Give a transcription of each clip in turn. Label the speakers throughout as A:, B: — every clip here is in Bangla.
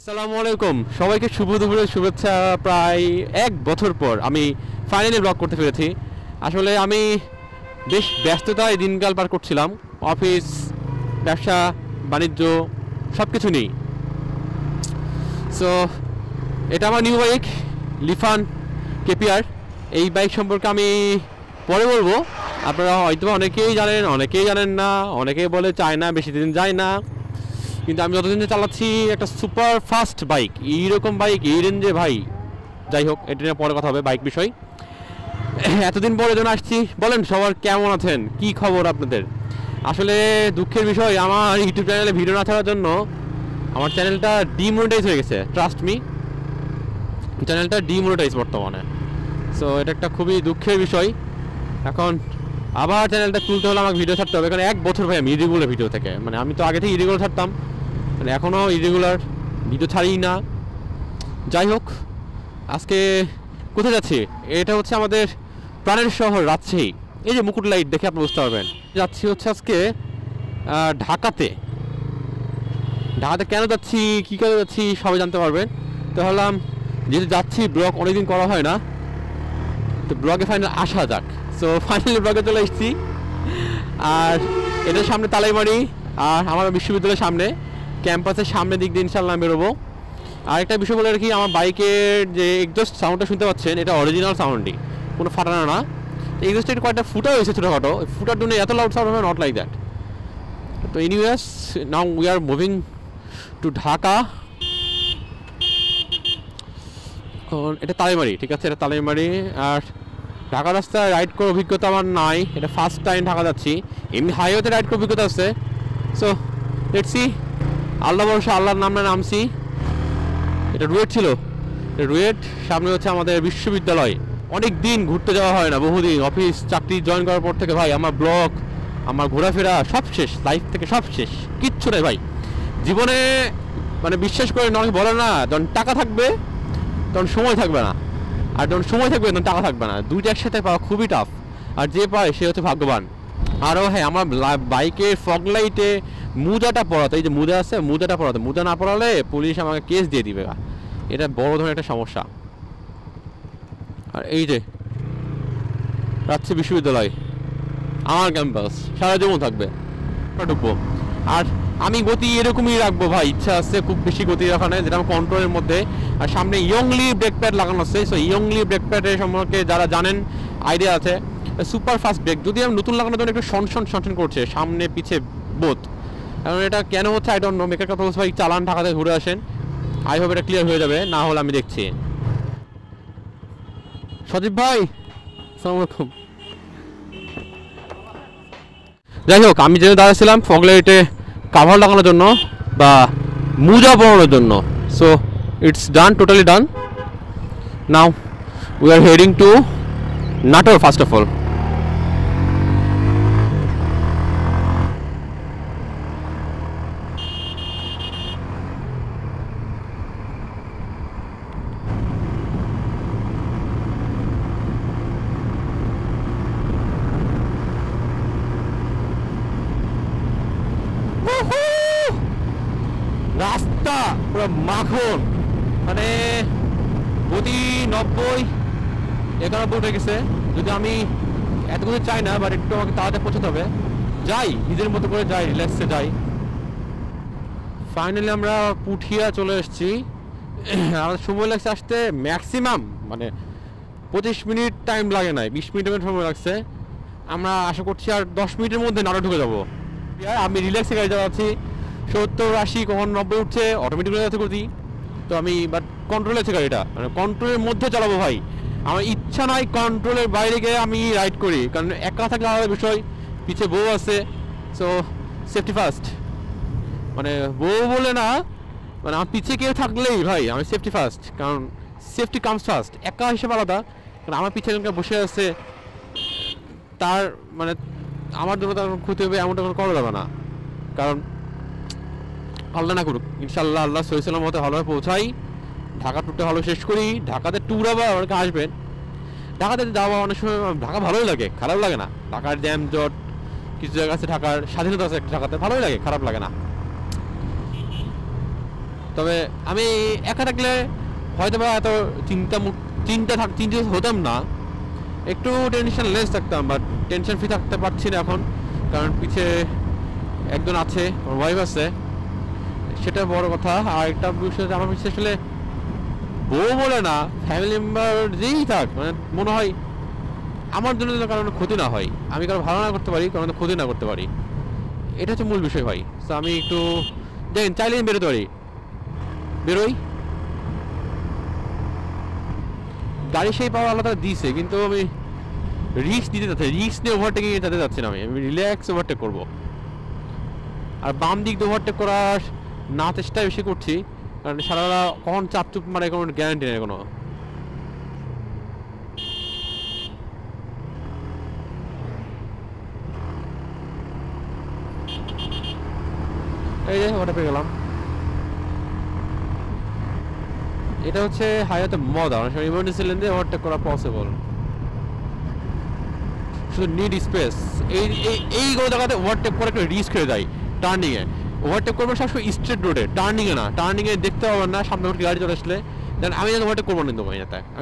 A: আসসালামু আলাইকুম সবাইকে শুভ দুপুরের শুভেচ্ছা। প্রায় এক বছর পর আমি ফাইনালি ব্লগ করতে পেরেছি। আসলে আমি বেশ ব্যস্ততায় দিনকাল পার করছিলাম, অফিস, ব্যবসা বাণিজ্য সব কিছু নেই। সো এটা আমার নিউ বাইক লিফান কেপিআর। এই বাইক সম্পর্কে আমি পরে বলবো। আপনারা হয়তো অনেকেই জানেন, অনেকেই জানেন না, অনেকেই বলে চায় না, বেশি দিন যায় না। কিন্তু আমি যতদিন চালাচ্ছি একটা সুপার ফাস্ট বাইক, এইরকম বাইক এই রেঞ্জে ভাই। যাই হোক, এটা নিয়ে পরে কথা হবে, বাইক বিষয়। এতদিন পরে জন্য আসছি। বলেন সবার কেমন আছেন, কি খবর আপনাদের? আসলে দুঃখের বিষয়, আমার ইউটিউব চ্যানেলে ভিডিও না থাকার জন্য আমার চ্যানেলটা ডিমনিটাইজ হয়ে গেছে। ট্রাস্ট মি, চ্যানেলটা ডিমনিটাইজ বর্তমানে। সো এটা একটা খুবই দুঃখের বিষয়। এখন আবার চ্যানেলটা তুলতে হলে আমাকে ভিডিও ছাড়তে হবে, কারণ এক বছর ভাই আমি ইরেগুলার ভিডিও থেকে, মানে আমি তো আগে থেকে ইরেগুলার ছাড়তাম, মানে এখনও ইরেগুলার ভিডিও ছাড়ি না। যাই হোক, আজকে কোথায় যাচ্ছি? এটা হচ্ছে আমাদের প্রাণের শহর রাজশাহী। এই যে মুকুট লাইট দেখে আপনি বুঝতে পারবেন। যাচ্ছি হচ্ছে আজকে ঢাকাতে। ঢাকাতে কেন যাচ্ছি, কী করে যাচ্ছি সবাই জানতে পারবেন। তো ভাবলাম যেহেতু যাচ্ছি, ব্লগ অনেকদিন করা হয় না, তো ব্লগে ফাইনাল আসা যাক। সো ফাইনালি ব্লগে চলে এসেছি। আর এটার সামনে তালাইমারি, আর আমার বিশ্ববিদ্যালয়ের সামনে ক্যাম্পাসের সামনের দিক দিয়ে ইনশাল্লাহ বেরোবো। আর একটা বিষয় বলে রাখি, আমার বাইকের যে এক্সস্ট সাউন্ডটা শুনতে পাচ্ছেন, এটা অরিজিনাল সাউন্ডই, কোনো ফাটানো না। এক্সস্টের কয়েকটা ফুটা হয়েছে ছোটোখাটো, ফুটার জন্য এত লাউড সাউন্ড হবে, নট লাইক দ্যাট। তো anyways, now we are moving to Dhaka. এটা তালাইমারি, ঠিক আছে, এটা তালাইমারি। আর ঢাকা রাস্তায় রাইড করার অভিজ্ঞতা আমার নাই, এটা ফার্স্ট টাইম ঢাকা যাচ্ছি। এমনি হাইওয়েতে রাইড করার অভিজ্ঞতা আছে। সো লেটস সি, আল্লাহ ভরসা, আল্লাহর নামে নামছি। এটা রুয়েট ছিল, রুয়েট সামনে হচ্ছে আমাদের বিশ্ববিদ্যালয়। অনেক দিন ঘুরতে যাওয়া হয় না, বহুদিন। অফিস চাকরি জয়েন করার পর থেকে ভাই আমার ব্লগ, আমার ঘোরাফেরা সব শেষ, লাইফ থেকে সব শেষ, কিচ্ছু নেই ভাই জীবনে। মানে বিশ্বাস করে অনেকে বলে না, যখন টাকা থাকবে তখন সময় থাকবে না, আর যখন সময় থাকবে তখন টাকা থাকবে না। দুইটা একসাথে পাওয়া খুবই টাফ, আর যে পায় সে হচ্ছে ভাগ্যবান। আরও হ্যাঁ, আমার বাইকের ফগ লাইটে মুদাটা পড়াতে, এই যে মুদা আছে, মুদাটা পড়াতে, মুদা না পড়ালে পুলিশ আমাকে কেস দিয়ে দিবে। এটা বড় ধরনের একটা সমস্যা। আর এই যে রাজশাহী বিশ্ববিদ্যালয়, আমার ক্যাম্পাস, সারা জীবন থাকবে, ঢুকবো। আর আমি গতি এরকমই রাখবো ভাই, ইচ্ছা আছে খুব বেশি গতি রাখা নেই, যেটা আমার কন্ট্রোলের মধ্যে। আর সামনে ইয়ংলি ব্রেক প্যাড লাগানো আছে। সো ইয়ংলি ব্রেক প্যাডের সম্পর্কে যারা জানেন, আইডিয়া আছে। সুপার ফাস্ট ব্রেক, যদি আমি নতুন লাগানোর জন্য একটু সনসন করছে সামনে পিছে বোথ। কারণ এটা কেন হচ্ছে আই ডোন্ট নো। মেকার কথা বলছে ভাই, চালান ঢাকাতে ঘুরে আসেন, আই হোপ এটা ক্লিয়ার হয়ে যাবে, না হলে আমি দেখছি। সজীব ভাই, আসসালামু আলাইকুম। যাই হোক, আমি যেটা দাঁড়াচ্ছিলাম ফগ লাইটে কাভার লাগানোর জন্য বা মুজা পরানোর জন্য। So it's done, totally done. Now we are heading to Natore first of all. রাস্তা পুরো মাখন, মানে গতি 90-91 হয়ে গেছে। যদি আমি এত কিছু চাই না, বাট একটু আমাকে তাড়াতাড়ি পৌঁছাতে হবে। যাই, নিজের মতো করে যাই, রিল্যাক্সে যাই। ফাইনালি আমরা পুঠিয়া চলে এসেছি। আমাদের সময় লাগছে আসতে ম্যাক্সিমাম, মানে 25 মিনিট টাইম লাগে নাই, 20 মিনিটের সময় লাগছে। আমরা আশা করছি আর 10 মিনিটের মধ্যে নাটোর ঢুকে যাবো। আমি রিল্যাক্সে গাড়ি চালাচ্ছি, 70-80 কখন 90 উঠছে, অটোমেটিক যাতে করছি। তো আমি বাট কন্ট্রোলে আছে গাড়িটা, মানে কন্ট্রোলের মধ্যে চালাবো ভাই। আমার ইচ্ছা নাই কন্ট্রোলের বাইরে গিয়ে আমি রাইড করি, কারণ একা থাকলে আলাদা বিষয়, পিছে বউ আছে। সো সেফটি ফার্স্ট, মানে বউ বলে না, মানে আমার পিছিয়ে কেউ থাকলেই ভাই আমি সেফটি ফার্স্ট, কারণ সেফটি কামস ফার্স্ট। একা হিসেবে আলাদা, কারণ আমার পিছিয়ে একজনকে বসে আছে, তার মানে আমার জন্য তার ক্ষতি হবে এমনটা কোনো করা যাবে না। কারণ আল্লাহ না করুক, ইনশাল্লাহ আল্লাহ সহি সালামতে ভালোভাবে পৌঁছাই, ঢাকা ট্যুরটা ভালো শেষ করি। ঢাকাতে ট্যুর আবার অনেকে আসবেন, ঢাকাতে যাওয়া অনেক সময় ঢাকা ভালোই লাগে, খারাপ লাগে না। ঢাকার জ্যাম জট, কিছু জায়গা আছে, ঢাকার স্বাধীনতা আছে ঢাকাতে, ভালোই লাগে, খারাপ লাগে না। তবে আমি একা থাকলে হয়তো বা এত চিন্তা হতাম না, একটু টেনশন লেস থাকতাম, বাট টেনশন ফ্রি থাকতে পারছি না এখন, কারণ পিছে একজন আছে, আমার ওয়াইফ আছে, সেটা বড় কথা। আর একটা বিষয়, আমার পিছিয়ে আসলে বউ বলে না, ফ্যামিলি মেম্বার যেই থাক, মানে মনে হয় আমার জন্য যেন কারণ ক্ষতি না হয়, আমি কারো ভালো না করতে পারি, কারণ ক্ষতি না করতে পারি, এটা হচ্ছে মূল বিষয় ভাই। তো আমি একটু দেখেন, চাইলে আমি বেরোতে পারি, বেরোই, গাড়ি সেই পাওয়ার আলাদা দিয়েছে, কিন্তু আমি রিস্ক দিতে যাচ্ছি, রিস্ক নিয়ে ওভারটেকিং এ যেতে যাচ্ছি না, আমি রিল্যাক্স ওভারটেক করবো। আর বাম দিক দিয়ে ওভারটেক করার না চেষ্টা বেশি করছি, কারণ সারা কখন চাপ চুপ মারে কোনো গ্যারান্টি নেই কোনো। এই যে ওটা পেয়ে গেলাম, এটা হচ্ছে হাইওয়েতে মজা, অনেক সময় ইমার্জেন্সি লেন দিয়ে ওভারটেক করা পসিবল, শুধু নিড স্পেস। এইগুলো জায়গাতে ওভারটেক করে একটা রিস্ক হয়ে যায়। টার্নিংয়ে ওভারটেক করবো সবসময় স্ট্রেট রোডে, টার্নিংয়ে না, টার্নিংয়ে দেখতে পাবেন না সামনে গাড়ি চলে আসলে, দেন আমি যেন ওভারটেক করবো না, কিন্তু আমি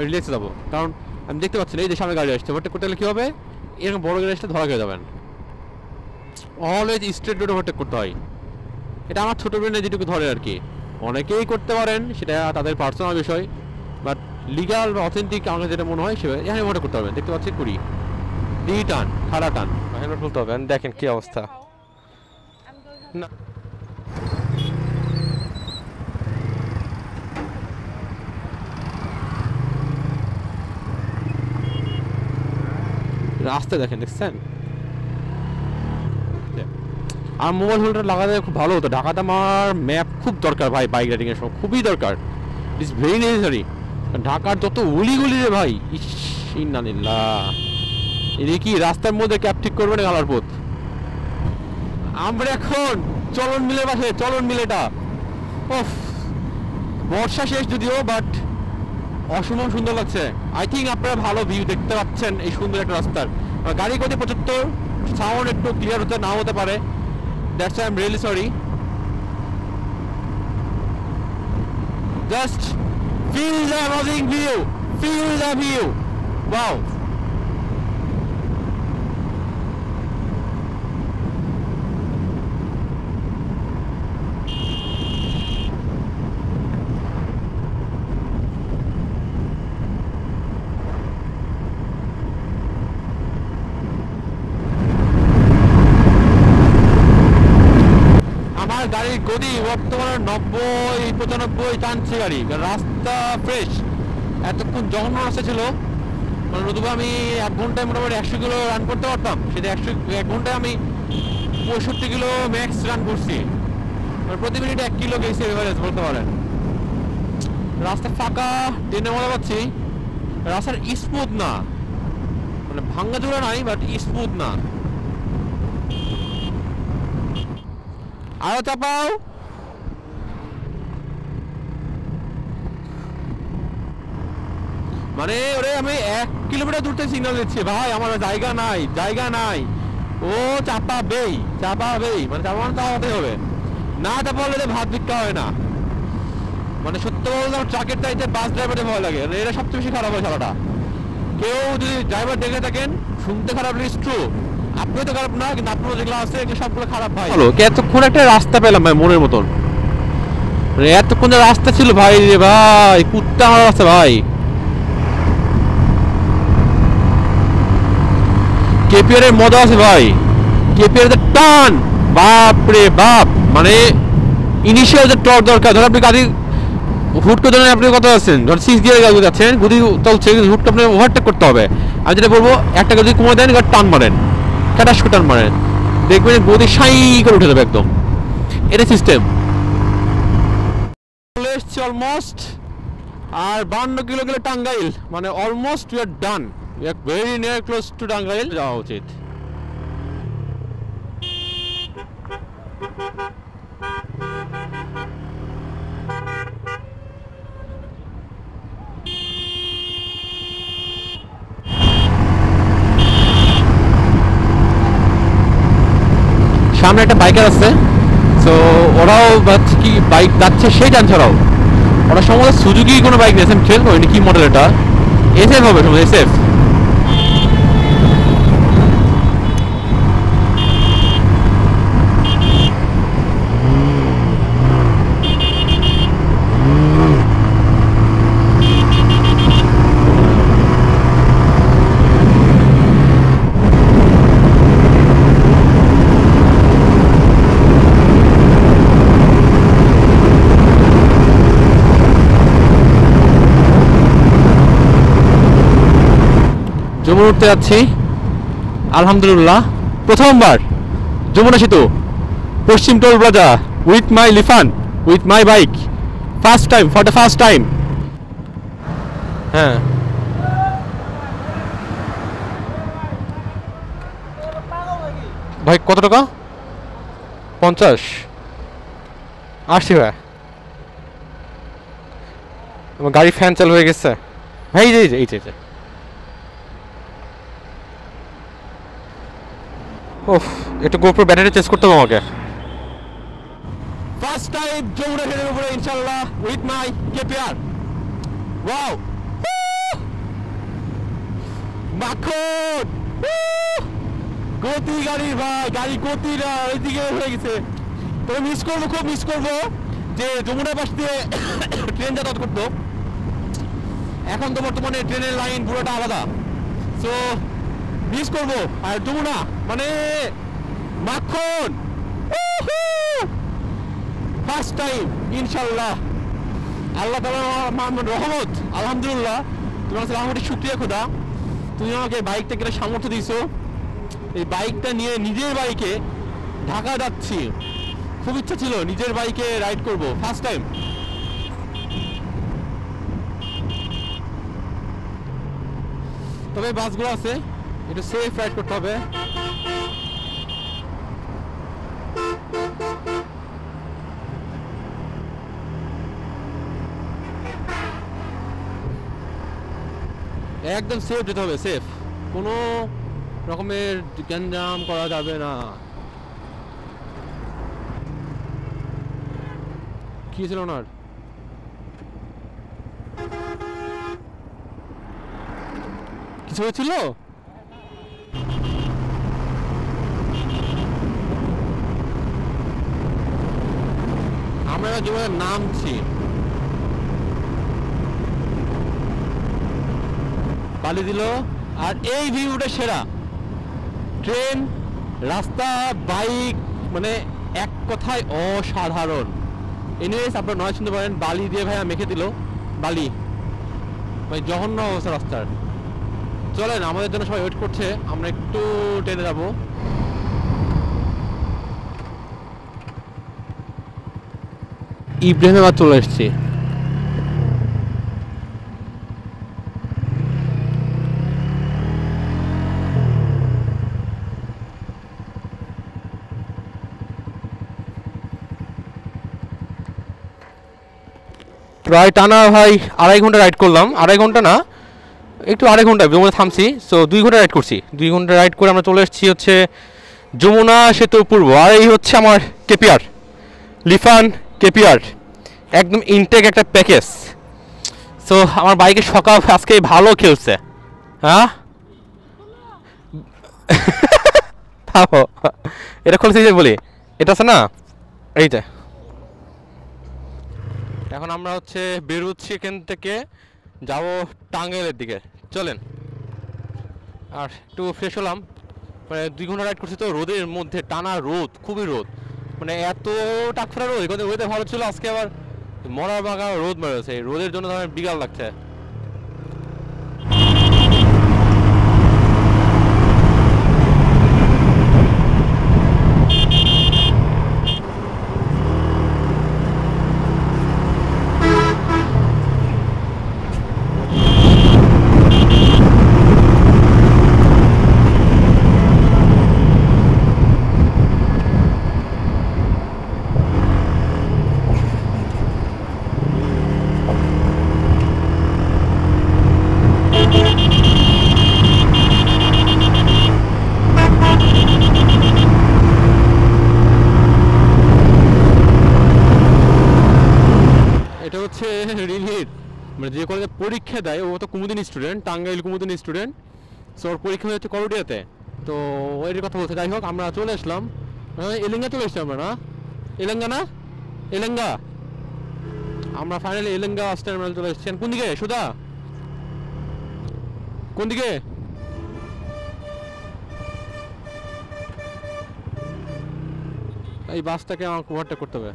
A: রিল্যাক্সে যাবো, কারণ আমি দেখতে পাচ্ছি না এই যে সামনে গাড়ি আসছে, ওভারটেক করতে গেলে কী হবে, এরকম বড় গাড়ি আসলে ধরা খেয়ে যাবেন। অলওয়েজ স্ট্রেট রোডে ওভারটেক করতে হয়, এটা আমার ছোটো ব্রেনে যেটুকু ধরে আর কি। অনেকেই করতে পারেন, সেটা তাদের পার্সোনাল বিষয়, বাট লিগাল বা অথেন্টিক আমাকে যেটা মনে হয় সেভাবে এখানে ওভারটেক করতে হবে। দেখতে পাচ্ছি কুড়ি দি টান, খাড়া টান, হেলমেট খুলতে হবে, দেখেন কি অবস্থা। না রাস্তা দেখেন, দেখছেন, আর মোবাইল হোল্ডার লাগাতে খুব ভালো হতো। ঢাকাতে আমার ম্যাপ খুব দরকার ভাই, বাইক রাইডিং এর সময় খুবই দরকার, ইটস ভেরি নেসেসারি। ঢাকার যত উলিগুলি রে ভাই, ইস ইন্নালিল্লাহ, এদিকে কি রাস্তার মধ্যে ক্যাব ঠিক করবে না গালার পথ। আমরা এখন চলন মিলে পাশে, চলন মিলেটা ওফ, বর্ষা শেষ যদিও, বাট অসম্ভব সুন্দর লাগছে। আই থিঙ্ক আপনারা ভালো ভিউ দেখতে পাচ্ছেন এই সুন্দর একটা রাস্তার। গাড়ি গতি 75, সাউন্ড একটু ক্লিয়ার হতে নাও হতে পারে, that's I am really sorry. Just feel the amazing view, feel the view, wow. গাড়ির গতি বর্তমানে 90-95 টানছে গাড়ি, রাস্তা ফ্রেশ। এতক্ষণ জঘন্য রাস্তা ছিল, মানে নতুবা আমি 1 ঘন্টায় মোটামুটি 100 কিলো রান করতে পারতাম, সেটা 1 ঘন্টায় আমি 65 কিলো ম্যাক্স রান করছি, মানে প্রতি মিনিটে 1 কিলো গেছি এভারেজ বলতে পারেন। রাস্তা ফাঁকা, ট্রেনে মজা পাচ্ছি, রাস্তার স্মুথ না, মানে ভাঙ্গা চূড়া নাই, বাট স্মুথ না। আরো চাপাও, মানে ওরে আমি 1 কিলোমিটার দূর থেকে সিগন্যাল দিচ্ছি, ভাই আমার জায়গা নাই, জায়গা নাই, ও চাপাবেই, চাপাবেই, মানে চাপানো চাপাতে হবে, না চাপালে ভাত ভিক্ষা হয় না। মানে সত্য বলতে আমার ট্রাকের চাইতে বাস ড্রাইভারের ভয় লাগে, এটা সবচেয়ে বেশি খারাপ হয় সারাটা। কেউ যদি ড্রাইভার দেখে থাকেন, শুনতে খারাপ, ইটস ট্রু, আপনিও তো খারাপ না, কিন্তু আপনার যেগুলো আছে এগুলো সবগুলো খারাপ ভাই। হলো এতক্ষণ একটা রাস্তা পেলাম ভাই মনের মতন, এতক্ষণ যে রাস্তা ছিল ভাই রে ভাই, কুত্তা আমার রাস্তা ভাই। কেপিআর এর মজা আছে ভাই, কেপিআর এর টান বাপ রে বাপ, মানে ইনিশিয়াল যে টর্ক দরকার, ধর আপনি গাড়ি হুট করে ধরেন, আপনি কত আছেন, ধর 6 গিয়ারে গাড়ি যাচ্ছেন, গতি চলছে, হুট করে আপনাকে ওভারটেক করতে হবে। আমি যেটা বলবো, একটা গতি কমে দেন, গাড়ি টান মারেন, ক্যাটাস টান মারেন, দেখবেন গতি সাই করে উঠে যাবে একদম, এটা সিস্টেম। চলে এসছি অলমোস্ট, আর 52 কিলো গেলে টাঙ্গাইল, মানে almost we are done, we are very near close two Tangail যাওয়া উচিত। সামনে একটা বাইকার আছে, সো ওরাও ভাবছে কি বাইক যাচ্ছে সেই টান ছাড়াও ওরা সম্ভবত সুজুকি কোনো বাইক নিয়েছে, আমি খেয়াল করিনি কি মডেল এটা, এসএফ হবে সম্ভবত, এসএফ। যমুনা উঠতে যাচ্ছি আলহামদুলিল্লাহ, প্রথমবার যমুনা সেতু পশ্চিম toll plaza with my লিফান, with my bike, first time, for the first time. হ্যাঁ ভাই কত টাকা? 50 আসছি ভাই, আমার গাড়ি ফ্যান চালু হয়ে গেছে। হ্যাঁ এই যে এই যে ওফ, একটু গোপ্রো ব্যাটারি চেঞ্জ করতে হবে আমাকে। ফার্স্ট টাইম যমুনা সেতুর উপরে ইনশাআল্লাহ উইথ মাই কেপিআর। ওয়াও মাখন গতি গাড়ির ভাই, গাড়ি গতিটা ওইদিকে হয়ে গেছে। তবে মিস করবো, খুব মিস করবো যে যমুনার পাশ দিয়ে ট্রেন যাতায়াত করতো। এখন তো বর্তমানে ট্রেনের লাইন পুরোটা আলাদা, সো মিস করবো। আর যমুনা মানে মাখন, ফার্স্ট টাইম ইনশাল্লাহ। আল্লাহ তাআলার রহমত, আলহামদুলিল্লাহ। তোমার কাছে আমার শুকরিয়া খোদা, তুমি আমাকে বাইকটা কেনার সামর্থ্য দিয়েছো। এই বাইকটা নিয়ে নিজের বাইকে ঢাকা যাচ্ছি, খুব ইচ্ছা ছিল নিজের বাইকে রাইড করব, ফার্স্ট টাইম। তবে বাসগুলো আছে, একটু সেফ রাইড করতে হবে। একদম সেফ যেতে হবে, সেফ, কোনো রকমের গ্যাঞ্জাম করা যাবে না। কি ছিল ওনার? কিছু হয়েছিল? আমরা যেভাবে নামছি, বালি দিল, আর এই ভিউটা সেরা। ট্রেন, রাস্তা, বাইক, মানে এক কথায় অসাধারণ। এনিওয়েজ আপনারা নয় শুনতে পারেন, বালি দিয়ে ভাইয়া মেখে দিল, বালি ভাই জঘন্য অবস্থা রাস্তার। চলেন, আমাদের জন্য সবাই ওয়েট করছে, আমরা একটু ট্রেনে যাব। ইব্রাহিমাবাদ চলে এসেছি। প্রায় টানা ভাই 2.5 ঘন্টা রাইড করলাম, 2.5 ঘন্টা না, একটু 2.5 ঘন্টা যমুনা থামছি। সো 2 ঘন্টা রাইড করছি, 2 ঘন্টা রাইড করে আমরা চলে এসেছি হচ্ছে যমুনা সেতু পূর্ব। আর এই হচ্ছে আমার কেপিআর, লিফান কেপিআর, একদম ইনটেক একটা প্যাকেজ। সো আমার বাইকের সকাল আজকে ভালো খেলছে। হ্যাঁ এটা খুলছি যে বলি, এটা আছে না, এইটা। এখন আমরা হচ্ছে বেরোচ্ছি এখান থেকে, যাব টাঙ্গাইলের দিকে। চলেন, আর একটু ফ্রেশ হলাম, মানে 2 ঘন্টা রাইড করছি তো, রোদের মধ্যে, টানা রোদ, খুবই রোদ, মানে এত টাকফাটা রোদ। এখানে ওয়েদার ভালো ছিল, আজকে আবার মরার বাগা রোদ মেরেছে। এই রোদের জন্য আমার বিকাল লাগছে। রিলির মানে যে কলেজে পরীক্ষা দেয় ও তো Kumudini student, Tangail Kumudini student. So ওর পরীক্ষা হচ্ছে করডিয়াতে, তো এর কথা বলতে। যাই হোক আমরা চলে আসলাম, এলেঙ্গা চলে এসছি আমরা, না এলেঙ্গা, না এলেঙ্গা। আমরা ফাইনালি এলেঙ্গা বাস টার্মিনাল চলে এসেছি। কোন দিকে সুধা, কোন দিকে? এই বাসটাকে আমাকে ওভারটেক করতে হবে।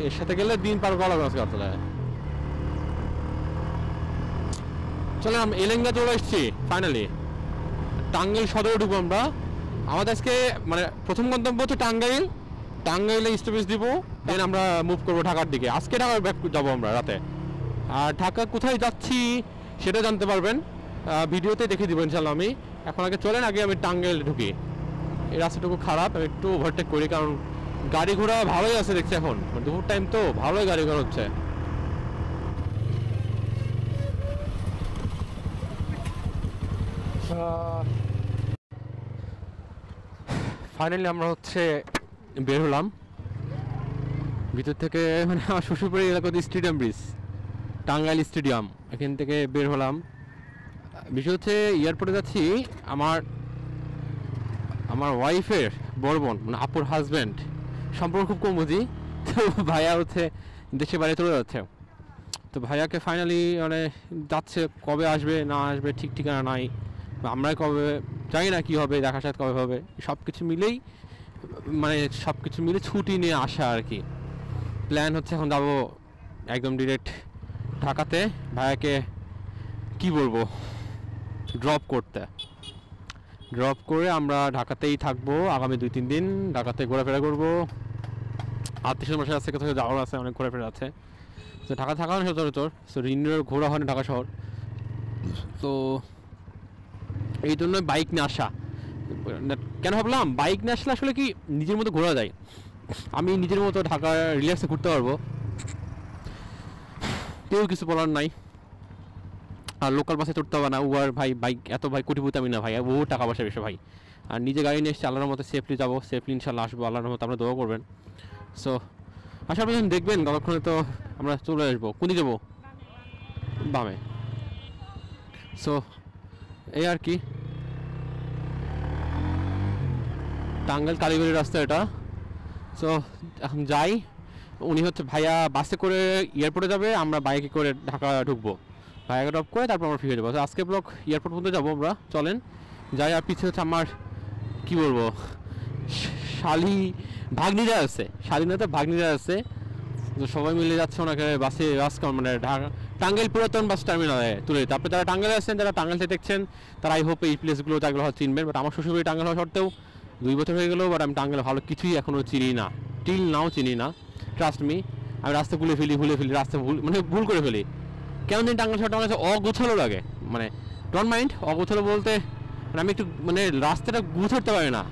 A: এর সাথে গেলে দিন পার করা লাগবে আসলে। চলে আমরা এলেঙ্গা চলে এসেছি ফাইনালি। টাঙ্গাইল সদরে ঢুকবো আমরা। আমাদের আজকে মানে প্রথম গন্তব্য হচ্ছে টাঙ্গাইল, টাঙ্গাইলে স্টপেজ দিব, দেন আমরা মুভ করবো ঢাকার দিকে। আজকে ঢাকা ব্যাক যাবো আমরা রাতে। আর ঢাকা কোথায় যাচ্ছি সেটা জানতে পারবেন, ভিডিওতে দেখে দিব ইনশাল্লাহ আমি। এখন আগে চলেন আগে আমি টাঙ্গাইল ঢুকি। এই রাস্তাটুকু খারাপ, আমি একটু ওভারটেক করি, কারণ গাড়ি ঘোড়া ভালোই আছে দেখছি এখন, দুপুর টাইম তো ভালোই গাড়ি ঘোড়া হচ্ছে। ফাইনালি আমরা হচ্ছে বের হলাম ভিতর থেকে, মানে আমার শ্বশুরবাড়ির এলাকাতে স্টেডিয়াম ব্রিজ, টাঙ্গাইল স্টেডিয়াম, এখান থেকে বের হলাম। বিষয় হচ্ছে এয়ারপোর্টে যাচ্ছি, আমার ওয়াইফের বড় বোন মানে আপুর হাজব্যান্ড, সম্পর্ক খুব কম বুঝি, তো ভাইয়া হচ্ছে দেশে বাইরে চলে যাচ্ছে। তো ভাইয়াকে ফাইনালি মানে যাচ্ছে, কবে আসবে না আসবে ঠিক ঠিকানা নাই, আমরা কবে জানি না কী হবে, দেখা সাক্ষাৎ কবে হবে, সব কিছু মিলেই মানে সব কিছু মিলে ছুটি নিয়ে আসা আর কি। প্ল্যান হচ্ছে এখন যাবো একদম ডিরেক্ট ঢাকাতে, ভাইয়াকে কি বলবো ড্রপ করে আমরা ঢাকাতেই থাকবো আগামী 2-3 দিন। ঢাকাতে ঘোরাফেরা করবো, আত্মীয় মানুষের আছে, কোথাও যাওয়ার আছে, অনেক ঘোরাফেরা আছে। তো ঢাকা থাকা হয় সচরাচর, সো রিনিউর ঘোরা হয় না ঢাকা শহর, তো এই জন্য বাইক নিয়ে আসা। কেন ভাবলাম বাইক নিয়ে আসলে আসলে কি নিজের মতো ঘোরা যায়, আমি নিজের মতো ঢাকা রিল্যাক্সে ঘুরতে পারবো, কেউ কিছু বলার নাই। আর লোকাল বাসে চড়তে হবে না, উবার ভাই বাইক এত ভাই কোটিপতি আমি না ভাই, বহু টাকা পয়সা বেশি ভাই। আর নিজে গাড়ি নিয়ে এসেছি, আল্লাহর মতো সেফলি যাবো, সেফলি ইনশাল্লাহ আসবো, আল্লাহর মতো আপনারা দোয়া করবেন। সো আশা করি দেখবেন ততক্ষণে তো আমরা চলে আসবো। কোন দিকে যাবো? বামে। সো এই আর কি, টাঙ্গাইল কালীবাড়ির রাস্তা এটা। সো এখন যাই, উনি হচ্ছে ভাইয়া বাসে করে এয়ারপোর্টে যাবে, আমরা বাইকে করে ঢাকা ঢুকবো, ভাইয়াকে ড্রপ করে তারপর আমরা ফিরে যাবো। আজকে ব্লক এয়ারপোর্ট পর্যন্ত যাবো আমরা, চলেন যাই। আর পিছিয়ে হচ্ছে আমার কি বলবো ভাগ্নিরা আছে, স্বাধীনতা ভাগ্নিরা আছে, তো সবাই মিলে যাচ্ছে ওনাকে বাসে, মানে ঢাকা টাঙ্গাইল পুরাতন বাস টার্মিনালে তুলে দিতে। আপনি যারা টাঙ্গাইলে আসছেন, যারা টাঙ্গাইলতে দেখছেন, তারা আই হোপ এই প্লেসগুলো যেগুলো হয়তো চিনবেন। বাট আমার শ্বশুরবাড়ি টাঙ্গাইল হওয়া সত্ত্বেও 2 বছর হয়ে গেলো, বাট আমি টাঙ্গাইলে ভালো কিছুই এখনও চিনি না, টিল নাও চিনি না। ট্রাস্ট মি, আমি রাস্তা ভুলে ফেলি, রাস্তা ভুল করে ফেলি। কেমন দিন টাঙ্গাইল শহরটা আমার কাছে অগোছালো লাগে, মানে ডোন্ট মাইন্ড অগোছালো বলতে, মানে আমি একটু মানে রাস্তাটা গুছাতে পারি না,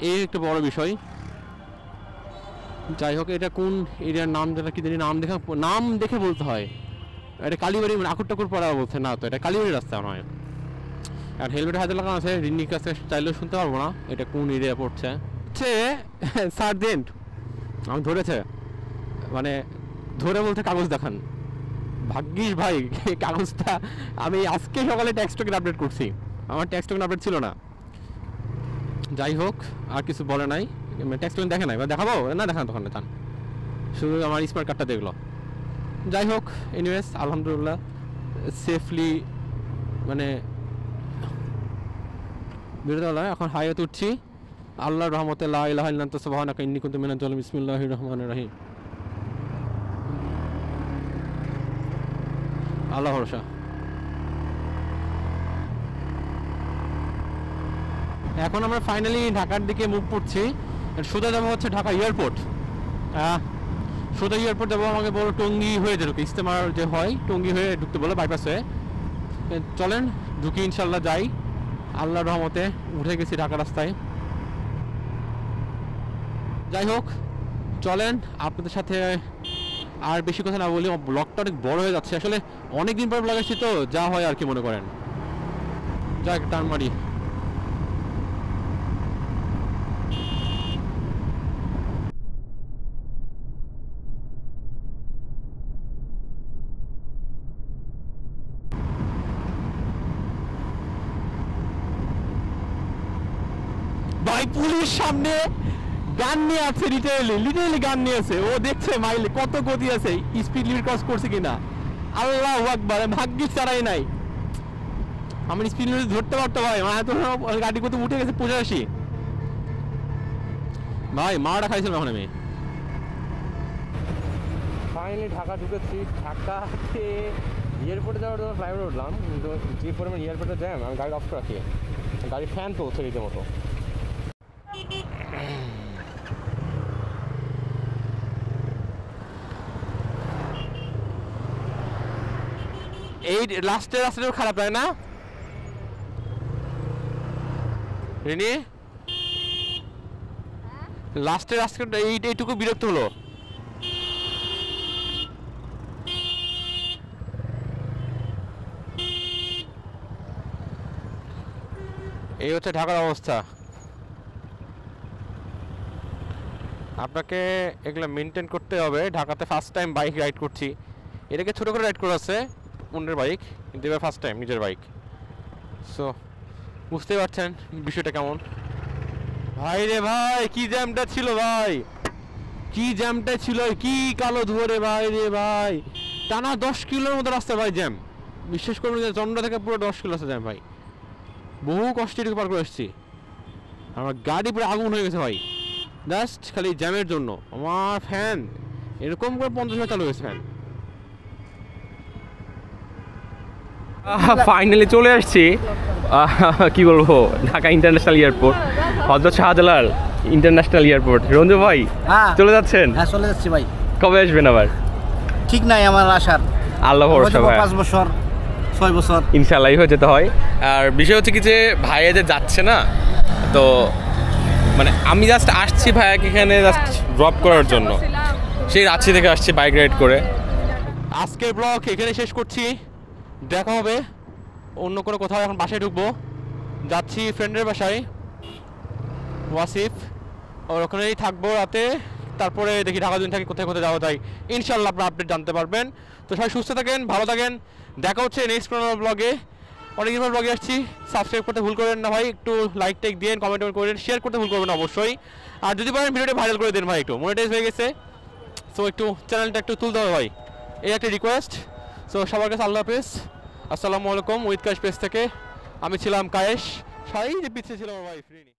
A: এই একটা বড় বিষয়। যাই হোক, এটা কোন এরিয়ার নাম যেটা কি জানি, নাম দেখে বলতে হয়। এটা কালীবাড়ি, মানে আকুর টাকুর পড়া বলছে না, তো এটা কালীবাড়ির রাস্তা নয়। আর হেলমেট হাতে লাগানো আছে, রিন্নির কাছে চাইলেও শুনতে পারবো না এটা কোন এরিয়া পড়ছে। হচ্ছে সার্জেন্ট আমি ধরেছে, মানে ধরে বলতে কাগজ দেখান। ভাগ্যিস ভাই কাগজটা আমি আজকে সকালে ট্যাক্স টোকেন আপডেট করছি, আমার ট্যাক্স টোকেন আপডেট ছিল না। যাই হোক, আর কিছু বলে নাই, ট্যাক্স টোকেন দেখে নাই, বা দেখাবো না, দেখান তখন চান, শুধু আমার স্মার্ট কার্ডটা দেখলো। যাই হোক, এনিওয়েজ আলহামদুলিল্লাহ সেফলি মানে বেরোতে হলো। এখন হাইওয়েতে উঠছি, আল্লাহর রহমতে লা ইলাহা ইল্লা আনতা সুবহানাকা ইন্নী কুনতু মিনাজ জালিমিন, বিসমিল্লাহির রহমানির রহিম। আল্লাহ ভরসা। এখন আমরা ফাইনালি ঢাকার দিকে মুভ করছি, সোজা যাবো হচ্ছে ঢাকা এয়ারপোর্ট। সোজা এয়ারপোর্ট যাবো, আমাকে বলো টঙ্গী হয়ে ঢুকে, ইস্তেমার যে হয় টঙ্গী হয়ে ঢুকতে বলো, বাইপাস হয়ে। চলেন ঢুকি ইনশাল্লাহ, যাই আল্লাহর রহমতে। উঠে গেছি ঢাকা রাস্তায়। যাই হোক চলেন আপনাদের সাথে আর বেশি কথা না বলি, ব্লগটা অনেক বড় হয়ে যাচ্ছে আসলে, অনেক দিন পর ব্লগ আসছি তো, যা হয় আর কি মনে করেন। যাক টান মারি। ভাই পুলিশ সামনে গান নিয়ে আছে, লিটারেলি গান নিয়ে আছে। ও দেখছে মাইল কত গতি আছে, স্পিড লিমিট ক্রস করছে কিনা। আল্লাহু আকবার, ভাগ্যিস চালাই নাই। আমি স্পিড লিমিট ধরতে পারতো ভাই, মানে তো গাড়ি কত উঠে গেছে 85। ভাই মারা খাইছিলাম এখন আমি।
B: ফাইনালি ঢাকা ঢুকেছি। ঢাকাতে এয়ারপোর্টে যাওয়ার জন্য ফ্লাইওভারে উঠলাম, কিন্তু যে পরিমাণ এয়ারপোর্টে জ্যাম, আমি গাড়ি অফ করে রাখি। গাড়ির ফ্যান চলছে রীতিমতো।
A: এই লাস্টের রাস্তাটাও খারাপ লাগে না রিনি? লাস্টের রাস্তাটা এইটুকু বিরক্ত হলো। এই হচ্ছে ঢাকার অবস্থা। আপনাকে এগুলো মেনটেন করতে হবে। ঢাকাতে ফার্স্ট টাইম বাইক রাইড করছি। এটাকে ছোটো করে রাইড করা আছে অন্যের বাইক, কিন্তু এবার ফার্স্ট টাইম নিজের বাইক। সো বুঝতেই পারছেন বিষয়টা কেমন। ভাই রে ভাই, কি জ্যামটা ছিল ভাই, কি জ্যামটা ছিল, কি কালো ধুয়োরে ভাই রে ভাই। টানা 10 কিলোর মতো রাস্তা ভাই জ্যাম। বিশ্বাস করুন যে চন্দ্রা থেকে পুরো 10 কিলো রাস্তা জ্যাম ভাই। বহু কষ্টে এটুকু পার করে এসেছি। আমার গাড়ি পুরো আগুন হয়ে গেছে ভাই, জাস্ট খালি জ্যামের জন্য। আমার ফ্যান এরকম করে 50 মিনিট চালু হয়েছে ফ্যান।
B: ফাইনালি চলে আসছি, কি বলবো, Dhaka international airport, Hazrat Shahjalal international airport. Ranju ভাই চলে যাচ্ছেন?
C: হ্যাঁ চলে যাচ্ছি ভাই।
B: কবে আসবেন আবার?
C: ঠিক নাই আমার আসার,
B: আল্লাহ ভরসা ভাই,
C: 5 বছর 6 বছর
B: ইনশাআল্লাহ হয়ে যেতে হয়। আর বিষয় হচ্ছে কি যে ভাইয়া যে যাচ্ছে না, তো মানে আমি জাস্ট আসছি ভাইয়াকে এখানে জাস্ট ড্রপ করার জন্য। সেই রাঁচি থেকে আসছি বাইক রাইড করে।
A: আজকের ব্লগ এখানে শেষ করছি। দেখা হবে অন্য কোনো কোথাও। এখন বাসায় ঢুকবো, যাচ্ছি ফ্রেন্ডের বাসায় ওয়াসিফ, ওর ওখানেই থাকবো রাতে। তারপরে দেখি ঢাকা দিন থেকে কোথায় কোথায় যাওয়া যায়, ইনশাল্লাহ আপনারা আপডেট জানতে পারবেন। তো সবাই সুস্থ থাকেন, ভালো থাকেন। দেখা হচ্ছে নেক্সট কোনো ব্লগে। অনেকদিন পর ব্লগে আসছি। সাবস্ক্রাইব করতে ভুল করবেন না ভাই, একটু লাইক টাইক দিন, কমেন্ট করেন, শেয়ার করতে ভুল করবেন অবশ্যই। আর যদি পারেন ভিডিওটা ভাইরাল করে দিন ভাই, একটু মনিটাইজ হয়ে গেছে, সো একটু চ্যানেলটা একটু তুলতে হবে ভাই, এই একটা রিকোয়েস্ট। সো সবার কাছে আল্লাহ হাফেজ, আসসালামু আলাইকুম। উইথ কাশ পেজ থেকে আমি ছিলাম কায়েশ, সাই যে পিছিয়ে ছিল আমার ভাই ফ্রিনি।